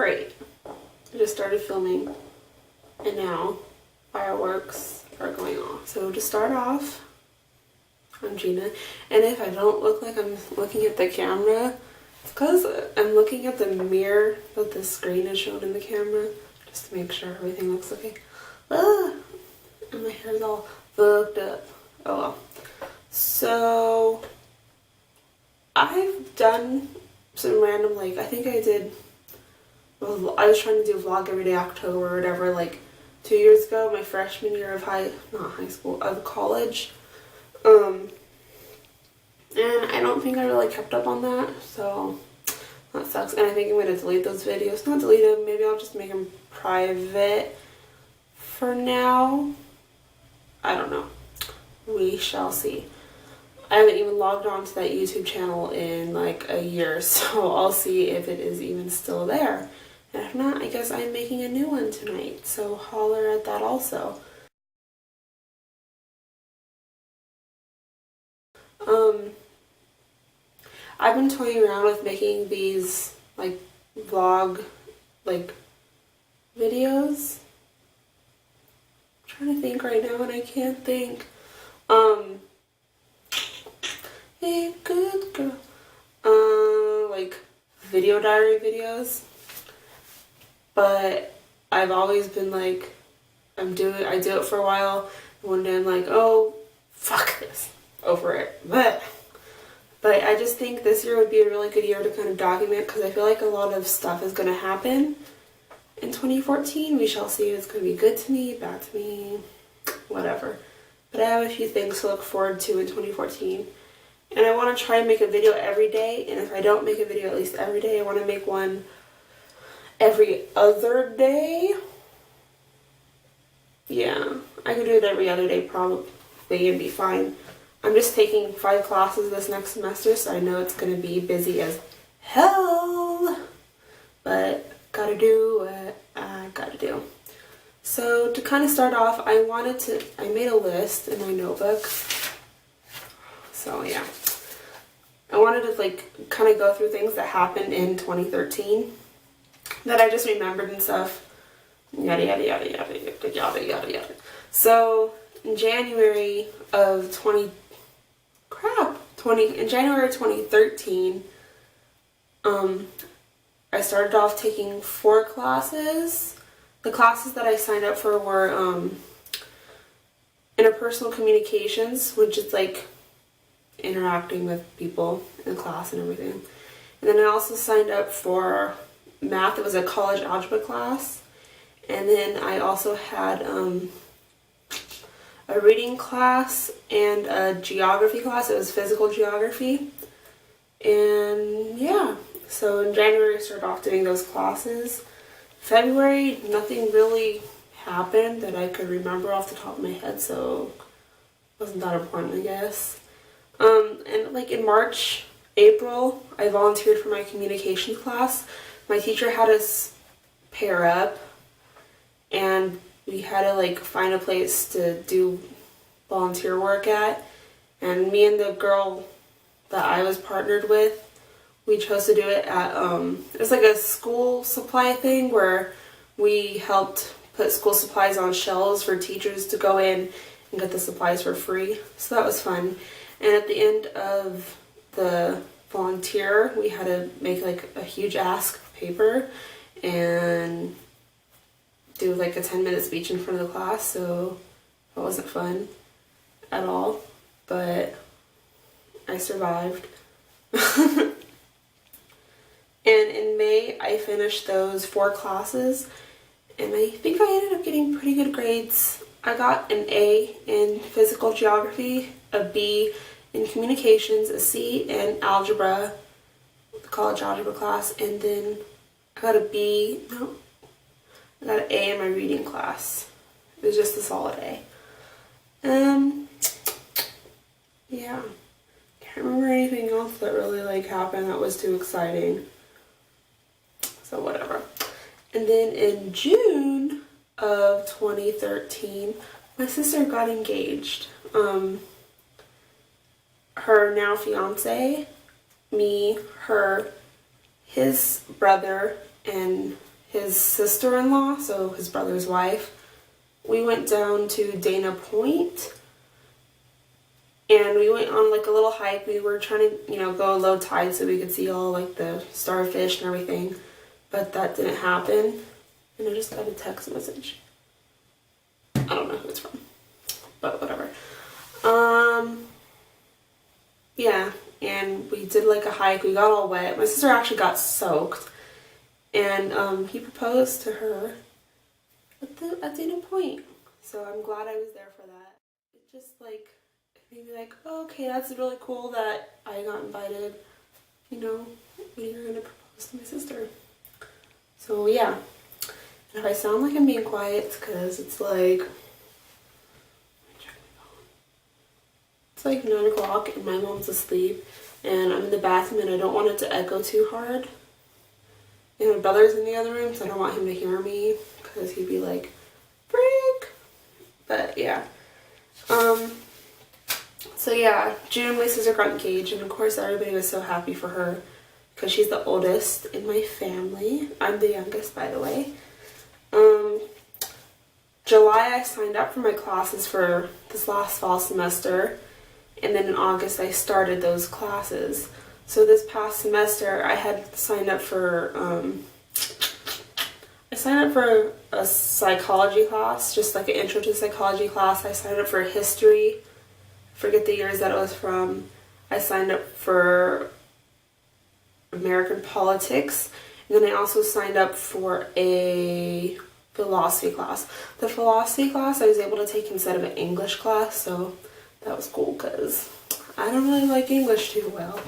Great. I just started filming and now fireworks are going off. So to start off, I'm Gina, and if I don't look like I'm looking at the camera, it's because I'm looking at the mirror that the screen is shown in the camera, just to make sure everything looks okay. And my hair's all fucked up. Oh well. So I've done some random, like, I think I did, well, I was trying to do a vlog every day October or whatever, like 2 years ago, my freshman year of of college. And I don't think I really kept up on that, so that sucks. And I think I'm going to delete those videos. Not delete them, maybe I'll just make them private for now. I don't know. We shall see. I haven't even logged on to that YouTube channel in like a year, so I'll see if it is even still there. And if not, I guess I'm making a new one tonight, so holler at that also. I've been toying around with making these like vlog like videos. I'm trying to think right now and I can't think. Hey, good girl. Like video diary videos. But I've always been like, I do it for a while. One day I'm like, oh, fuck this. Over it. But I just think this year would be a really good year to kind of document, because I feel like a lot of stuff is going to happen in 2014. We shall see if it's going to be good to me, bad to me, whatever. But I have a few things to look forward to in 2014. And I want to try and make a video every day. And if I don't make a video at least every day, I want to make one every other day. Yeah, I could do it every other day probably and be fine. I'm just taking 5 classes this next semester, so I know it's going to be busy as hell. But gotta do what I gotta do. So to kind of start off, I made a list in my notebook. So yeah. I wanted to like kind of go through things that happened in 2013 that I just remembered and stuff. Yada yada yada yada yada yada yada yada. So in January of 2013, I started off taking 4 classes. The classes that I signed up for were interpersonal communications, which is like interacting with people in class and everything. And then I also signed up for math. It was a college algebra class. And then I also had a reading class and a geography class. It was physical geography. And yeah, so in January I started off doing those classes. February, nothing really happened that I could remember off the top of my head, so it wasn't that important, I guess. And like in March, April, I volunteered for my communications class. My teacher had us pair up, and we had to like find a place to do volunteer work at. And me and the girl that I was partnered with, we chose to do it at, it was like a school supply thing where we helped put school supplies on shelves for teachers to go in and get the supplies for free. So that was fun. And at the end of the volunteer, we had to make like a huge ask of paper and do like a 10-minute speech in front of the class. So it wasn't fun at all, but I survived. And in May, I finished those 4 classes, and I think I ended up getting pretty good grades. I got an A in physical geography, a B in communications, a C in algebra, the college algebra class, and then I got I got an A in my reading class. It was just a solid A. Yeah. Can't remember anything else that really like happened that was too exciting. So whatever. And then in June of 2013, my sister got engaged. Her now fiance, me, her, his brother, and his sister-in-law, so his brother's wife. We went down to Dana Point, and we went on like a little hike. We were trying to, go low tide so we could see all like the starfish and everything, but that didn't happen. And I just got a text message. I don't know who it's from, but whatever. Yeah, and we did like a hike. We got all wet. My sister actually got soaked, and he proposed to her at Dana Point. So I'm glad I was there for that. It just like made me like, oh, okay, that's really cool that I got invited. When you're gonna propose to my sister. So yeah. And if I sound like I'm being quiet, it's because it's like 9 o'clock and my mom's asleep and I'm in the bathroom and I don't want it to echo too hard. And my brother's in the other room, so I don't want him to hear me because he'd be like, freak. But yeah. So yeah, June, my sister got engaged, and of course everybody was so happy for her because she's the oldest in my family. I'm the youngest, by the way. July I signed up for my classes for this last fall semester, and then in August I started those classes. So this past semester I had signed up for a psychology class, just like an intro to psychology class. I signed up for history, forget the years that it was from. I signed up for American politics, and then I also signed up for a philosophy class. The philosophy class I was able to take instead of an English class, so that was cool because I don't really like English too well.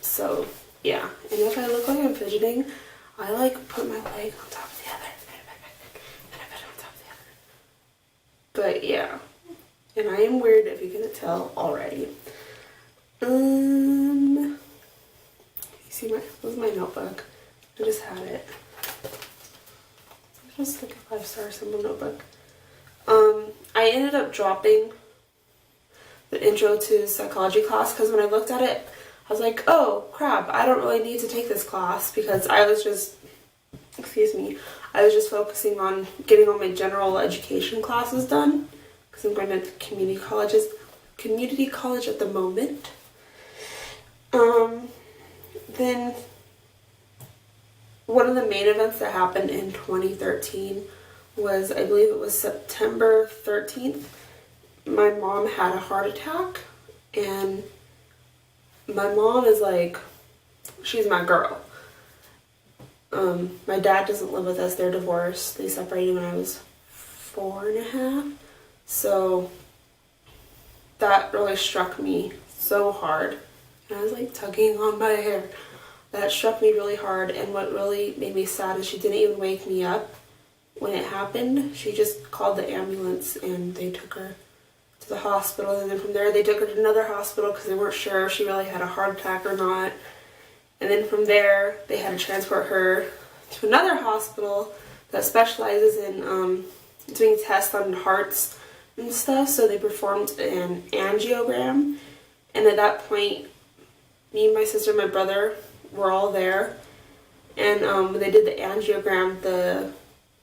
So yeah, and if I look like I'm fidgeting, I like put my leg on top of the other, and I put it on top of the other. But yeah, and I am weird if you couldn't tell already. You see this is my notebook. I just had it. Just like a 5-star symbol notebook. I ended up dropping the intro to psychology class because when I looked at it, I was like, oh crap, I don't really need to take this class because I was just focusing on getting all my general education classes done because I'm going to community college at the moment. Then one of the main events that happened in 2013 was, I believe it was September 13th, my mom had a heart attack, and my mom is like, she's my girl. My dad doesn't live with us, they're divorced. They separated when I was 4.5, so that really struck me so hard. And I was like tugging on my hair. That struck me really hard, and what really made me sad is she didn't even wake me up when it happened. She just called the ambulance and they took her to the hospital, and then from there they took her to another hospital because they weren't sure if she really had a heart attack or not. And then from there they had to transport her to another hospital that specializes in doing tests on hearts and stuff. So they performed an angiogram, and at that point me, my sister, and my brother were all there, and when they did the angiogram, the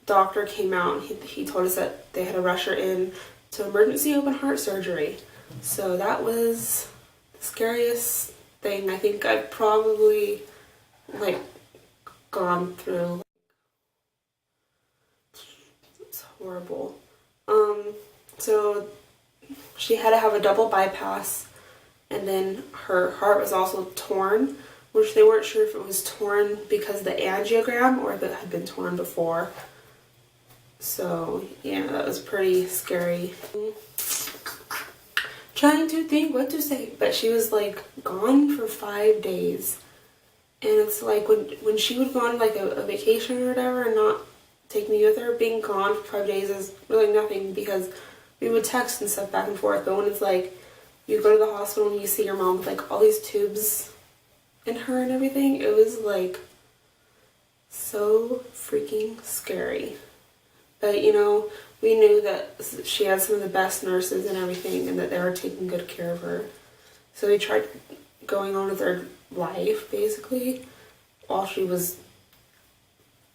doctor came out and he told us that they had to rush her in to emergency open heart surgery. So that was the scariest thing I think I've probably gone through. It's horrible. So she had to have a double bypass, and then her heart was also torn, which they weren't sure if it was torn because of the angiogram or if it had been torn before. So yeah, that was pretty scary. Trying to think what to say, but she was like gone for 5 days, and it's like when she would go on like a vacation or whatever and not take me with her, being gone for 5 days is really nothing because we would text and stuff back and forth. But when it's like you go to the hospital and you see your mom with like all these tubes in her and everything, it was like so freaking scary. But we knew that she had some of the best nurses and everything, and that they were taking good care of her. So we tried going on with her life basically while she was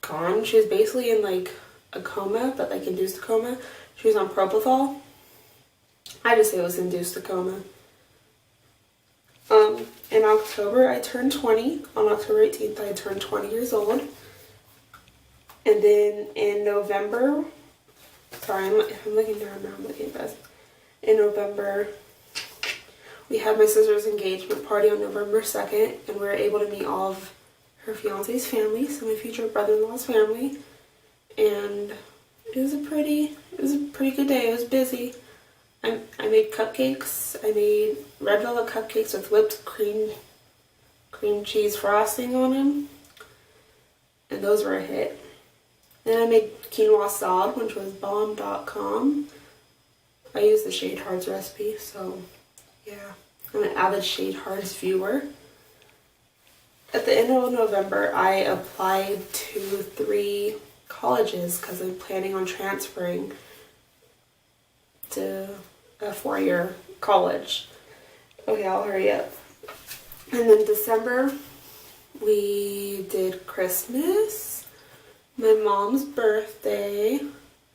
gone. She was basically in like a coma, but like induced coma. She was on propofol. I just say it was induced coma. In October, I turned 20. On October 18th, I turned 20 years old. And then in November, sorry, I'm looking down now, I'm looking at this. In November, we had my sister's engagement party on November 2nd, and we were able to meet all of her fiance's family, so my future brother-in-law's family. And it was a pretty good day. It was busy. I made cupcakes. I made red velvet cupcakes with whipped cream cheese frosting on them. And those were a hit. Then I made quinoa salad, which was bomb.com. I used the Shade Hearts recipe, so yeah. I'm an avid Shade Hearts viewer. At the end of November, I applied to 3 colleges because I'm planning on transferring to a 4-year college. Okay, I'll hurry up. And then December, we did Christmas, my mom's birthday.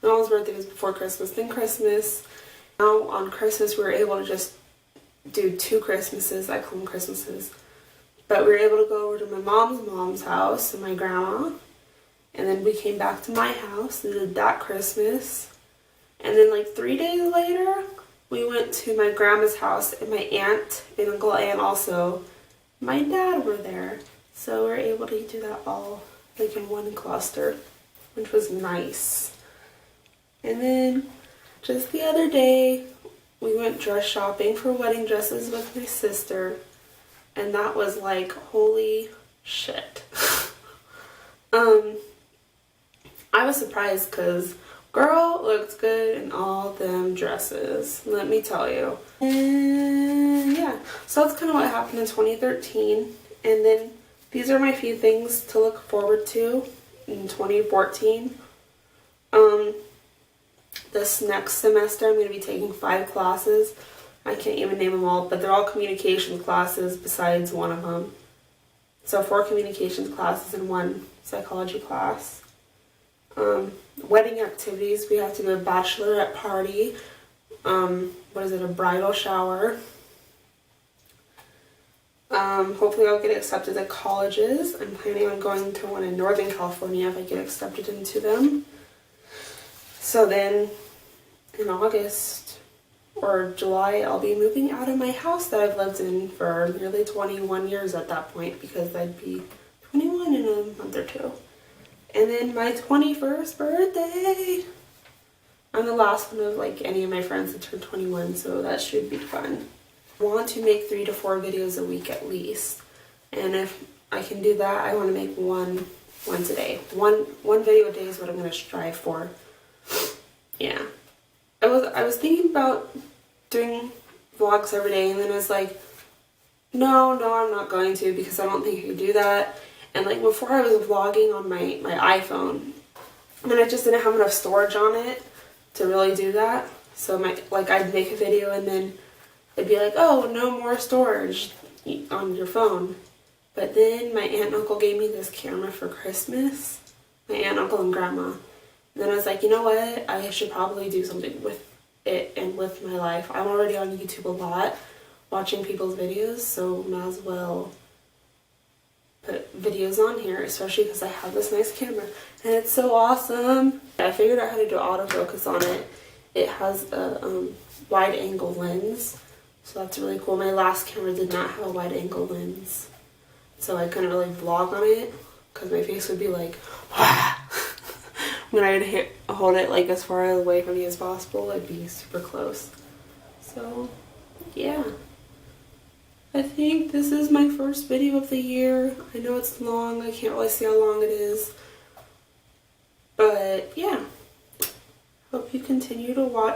My mom's birthday was before Christmas, then Christmas. Now on Christmas, we were able to just do 2 Christmases. I call them Christmases. But we were able to go over to my mom's house and my grandma. And then we came back to my house and did that Christmas. And then like 3 days later, we went to my grandma's house, and my aunt and Uncle Ann also, my dad were there. So we were able to do that all like in one cluster, which was nice. And then just the other day, we went dress shopping for wedding dresses with my sister. And that was like, holy shit. I was surprised because girl looked good in all them dresses, let me tell you. And yeah, so that's kind of what happened in 2013. And then these are my few things to look forward to in 2014. This next semester I'm going to be taking 5 classes. I can't even name them all, but they're all communications classes besides one of them. So 4 communications classes and 1 psychology class. Wedding activities, we have to do a bachelorette party. A bridal shower. Hopefully I'll get accepted to colleges. I'm planning on going to one in Northern California if I get accepted into them. So then in August or July, I'll be moving out of my house that I've lived in for nearly 21 years at that point, because I'd be 21 in a month or 2. And then my 21st birthday. I'm the last one of like any of my friends to turn 21, so that should be fun. I want to make 3 to 4 videos a week at least. And if I can do that, I want to make one once a day. One video a day is what I'm going to strive for. Yeah. I was thinking about doing vlogs every day, and then I was like, no, I'm not going to, because I don't think I can do that. And like before, I was vlogging on my iPhone, and I just didn't have enough storage on it to really do that. So I'd make a video and then it'd be like, oh, no more storage on your phone. But then my aunt and uncle gave me this camera for Christmas. My aunt, uncle, and grandma. And then I was like, you know what? I should probably do something with it and with my life. I'm already on YouTube a lot, watching people's videos, so might as well put videos on here, especially because I have this nice camera. And it's so awesome. I figured out how to do autofocus on it. It has a wide angle lens, so that's really cool. My last camera did not have a wide angle lens, so I couldn't really vlog on it because my face would be like, wah! When I would hold it like as far away from me as possible, it'd be super close. So yeah, I think this is my first video of the year. I know it's long, I can't really see how long it is, but yeah, hope you continue to watch.